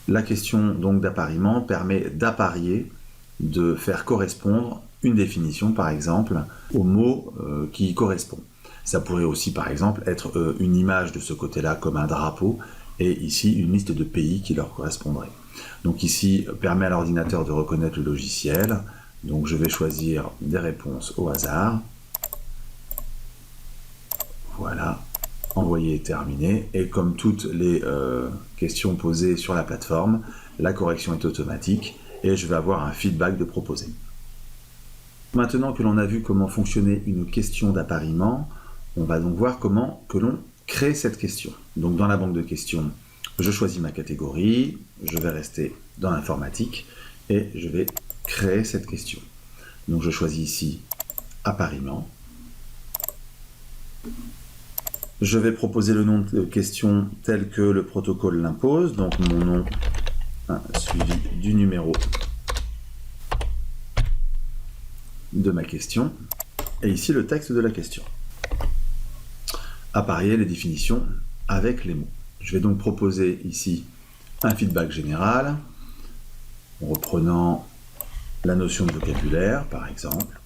La question donc d'appariement permet d'apparier, de faire correspondre une définition par exemple au mot qui y correspond. Ça pourrait aussi par exemple être une image de ce côté-là comme un drapeau et ici une liste de pays qui leur correspondrait. Donc ici permet à l'ordinateur de reconnaître le logiciel. Donc je vais choisir des réponses au hasard. Voilà, envoyer est terminé. Et comme toutes les questions posées sur la plateforme, la correction est automatique et je vais avoir un feedback de proposé. Maintenant que l'on a vu comment fonctionnait une question d'appariement, on va donc voir comment que l'on crée cette question. Donc dans la banque de questions, je choisis ma catégorie, je vais rester dans l'informatique et je vais créer cette question. Donc je choisis ici appariement. Je vais proposer le nom de question tel que le protocole l'impose, donc mon nom suivi du numéro de ma question, et ici le texte de la question. Apparier les définitions avec les mots. Je vais donc proposer ici un feedback général, en reprenant la notion de vocabulaire, par exemple.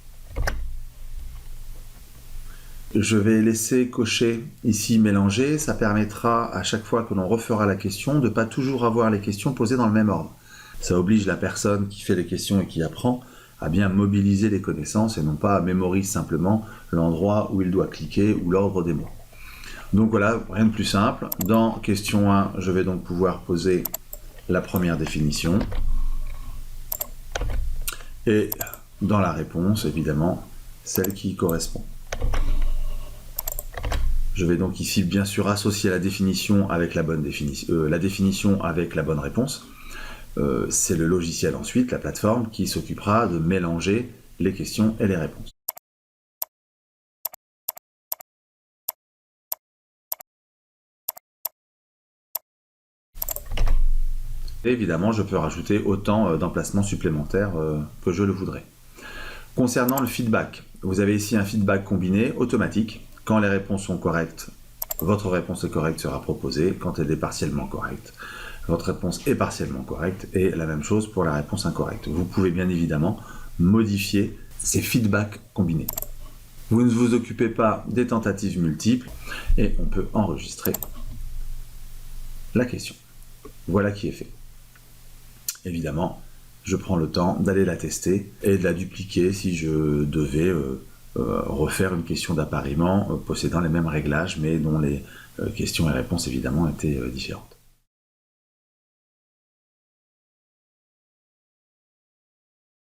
Je vais laisser cocher ici mélanger, ça permettra à chaque fois que l'on refera la question de ne pas toujours avoir les questions posées dans le même ordre. Ça oblige la personne qui fait les questions et qui apprend à bien mobiliser les connaissances et non pas à mémoriser simplement l'endroit où il doit cliquer ou l'ordre des mots. Donc voilà, rien de plus simple. Dans question 1, je vais donc pouvoir poser la première définition. Et dans la réponse, évidemment, celle qui y correspond. Je vais donc ici bien sûr associer la définition avec la bonne définition avec la bonne réponse. C'est le logiciel ensuite, la plateforme, qui s'occupera de mélanger les questions et les réponses. Et évidemment, je peux rajouter autant d'emplacements supplémentaires que je le voudrais. Concernant le feedback, vous avez ici un feedback combiné automatique. Quand les réponses sont correctes, votre réponse est correcte sera proposée. Quand elle est partiellement correcte, votre réponse est partiellement correcte. Et la même chose pour la réponse incorrecte. Vous pouvez bien évidemment modifier ces feedbacks combinés. Vous ne vous occupez pas des tentatives multiples et on peut enregistrer la question. Voilà qui est fait. Évidemment, je prends le temps d'aller la tester et de la dupliquer si je devais refaire une question d'appariement possédant les mêmes réglages mais dont les questions et réponses évidemment étaient différentes.